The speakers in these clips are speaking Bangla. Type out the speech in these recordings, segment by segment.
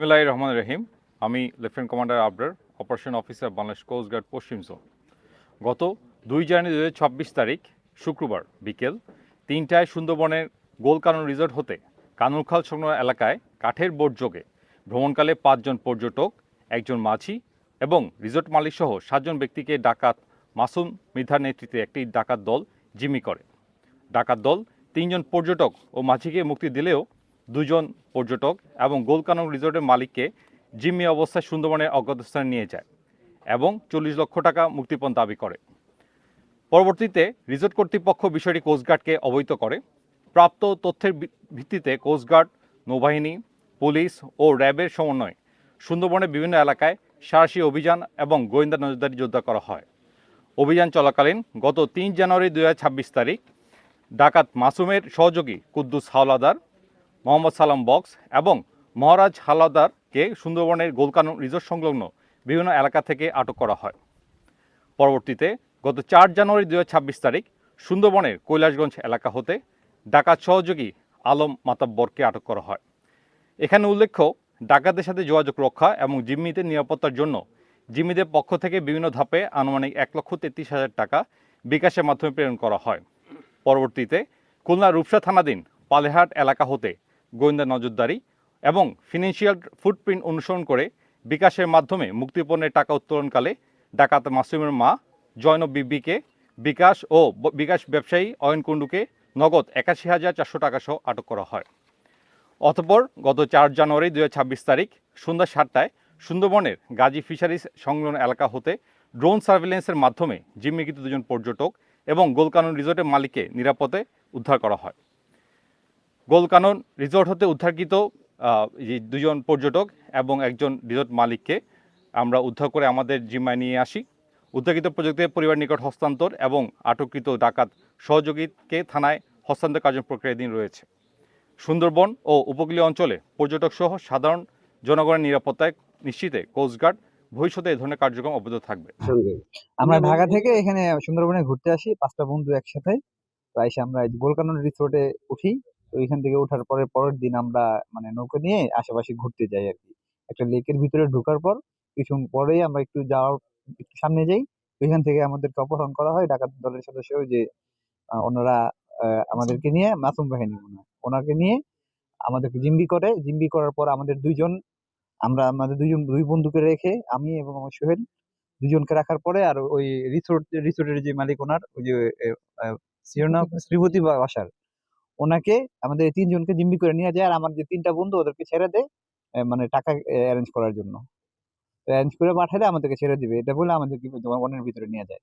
বিসমিল্লাহির রহমানির রহিম। আমি lieutenant commander Abrar, operation officer Bangladesh coast guard পশ্চিম জোন। গত 2 জানুয়ারি 2026 তারিখ শুক্রবার বিকেল 3টায় সুন্দরবনের গোলকানন রিসোর্ট হতে কানুরখাল সংলগ্ন এলাকায় কাঠের বোট যোগে ভ্রমণকালে 5 জন পর্যটক, একজন মাঝি এবং রিসোর্ট মালিকসহ 7 জন ব্যক্তিকে ডাকাত মাসুম মৃধার নেতৃত্বে একটি ডাকাত দল জিম্মি করে। ডাকাত দল 3 জন পর্যটক ও মাঝিকে মুক্তি দিলেও 2 জন পর্যটক এবং গোলকানন রিসোর্টের মালিককে জিম্মি অবস্থায় সুন্দরবনের অজ্ঞাত স্থানে নিয়ে যায় এবং 40 লক্ষ টাকা মুক্তিপণ দাবি করে। পরবর্তীতে রিসোর্ট কর্তৃপক্ষ বিষয়টি কোস্টগার্ডকে অবহিত করে। প্রাপ্ত তথ্যের ভিত্তিতে কোস্টগার্ড, নৌবাহিনী, পুলিশ ও র্যাবের সমন্বয়ে সুন্দরবনের বিভিন্ন এলাকায় সাঁড়াশি অভিযান এবং গোয়েন্দা নজরদারি জোরদার করা হয়। অভিযান চলাকালীন গত 3 জানুয়ারি 2026 তারিখ ডাকাত মাসুমের সহযোগী কুদ্দুস হাওলাদার, মোহাম্মদ সালাম বক্স এবং মহারাজ হাওলাদারকে সুন্দরবনের গোলকানন রিসোর্ট সংলগ্ন বিভিন্ন এলাকা থেকে আটক করা হয়। পরবর্তীতে গত 4 জানুয়ারি 2026 তারিখ সুন্দরবনের কৈলাসগঞ্জ এলাকা হতে ডাকাত সহযোগী আলম মাতাব্বরকে আটক করা হয়। এখানে উল্লেখ্য, ডাকাতদের সাথে যোগাযোগ রক্ষা এবং জিম্মিদের নিরাপত্তার জন্য জিম্মিদের পক্ষ থেকে বিভিন্ন ধাপে আনুমানিক 1,33,000 টাকা বিকাশের মাধ্যমে প্রেরণ করা হয়। পরবর্তীতে খুলনা রূপসা থানাধীন পালেহাট এলাকা হতে গোয়েন্দা নজরদারি এবং ফিনান্সিয়াল ফুটপ্রিন্ট অনুসরণ করে বিকাশের মাধ্যমে মুক্তিপণের টাকা উত্তোলনকালে ডাকাত মাসুমের মা জয়নব বিবিকে বিকাশ ব্যবসায়ী অয়ন কুণ্ডুকে নগদ 81,400 টাকা সহ আটক করা হয়। অতঃপর গত 4 জানুয়ারি 2026 তারিখ সন্ধ্যা 7টায় সুন্দরবনের গাজী ফিশারিজ সংলগ্ন এলাকা হতে ড্রোন সার্ভেলেন্সের মাধ্যমে জিম্মিকৃত 2 জন পর্যটক এবং গোলকানন রিসোর্টের মালিককে নিরাপদে উদ্ধার করা হয়। গোলকানন রিসোর্ট হতে উদ্ধারকৃত 2 জন পর্যটক এবং একজন রিসোর্ট মালিককে আমরা উদ্ধার করে আমাদের জিম্মায় নিয়ে আসি। উদ্ধারকৃত পর্যটকদের পরিবার নিকট হস্তান্তর এবং আটককৃত ডাকাত সহযোগীকে থানায় হস্তান্তর কার্য প্রক্রিয়াধীন রয়েছে। সুন্দরবন ও উপকূলীয় অঞ্চলে পর্যটক সহ সাধারণ জনগণের নিরাপত্তায় নিশ্চিতে কোস্টগার্ড ভবিষ্যতে এই ধরনের কার্যক্রম অব্যাহত থাকবে। আমরা ঢাকা থেকে এখানে সুন্দরবনে ঘুরতে আসি 5টা বন্ধু একসাথে। তো এসে আমরা গোলকানন রিসোর্টে উঠি। তো এখান থেকে ওঠার পরের দিন আমরা মানে নৌকা নিয়ে আশেপাশে ঘুরতে যাই আর কি। একটা লেকের ভিতরে ঢোকার পর কিছু পরেই আমরা একটু সামনে যাই। ওইখান থেকে আমাদেরকে অপহরণ করা হয় ডাকাত দলের সদস্য, ওই যে ওনারা আমাদেরকে নিয়ে মাসুম বাহিনী ওনাকে নিয়ে আমাদেরকে জিম্বি করার পর আমাদের দুই বন্ধুকে রেখে আমি এবং আমার সোহেল দুজনকে রাখার পরে আর ওই রিসোর্টের যে মালিক ওনার ওই যে শিরোনাম শ্রীপতি বাসার ওনাকে আমাদের 3 জনকে জিম্মি করে নিয়ে যায়। আর আমার যে 3টা বন্ধু ওদেরকে ছেড়ে দেয় মানে টাকা অ্যারেঞ্জ করার জন্য। অ্যারেঞ্জ করে পাঠালে আমাদেরকে ছেড়ে দিবে এটা বলে আমাদেরকে বনের ভিতরে নিয়ে যায়।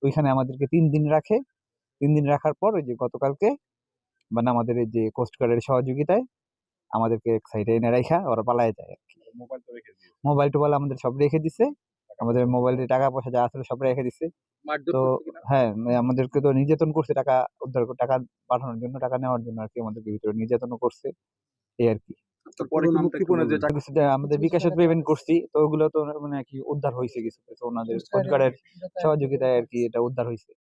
ওইখানে আমাদেরকে 3 দিন রাখে। 3 দিন রাখার পর ওই যে গতকালকে মানে আমাদের এই যে কোস্টগার্ডের সহযোগিতায় আমাদেরকে এক সাইডে এনে রাখা ওরা পালায় যায় আর কি। মোবাইল টোবাইল আমাদের সব রেখে দিছে। আমাদের মোবাইলে টাকা পয়সা যা আসলে সব রেখে দিছে। তো হ্যাঁ, আমাদেরকে তো নির্যাতন করছে টাকা টাকা পাঠানোর জন্য, টাকা নেওয়ার জন্য আর কি। আমাদেরকে ভিতরে নির্যাতনও করছে এই আর কি। আমাদের বিকাশে পেমেন্ট করছি, তো ওগুলো তো মানে কি উদ্ধার হয়েছে কিছু, তো ওনাদের কোস্টগার্ডের সহযোগিতায় আর কি এটা উদ্ধার হয়েছে।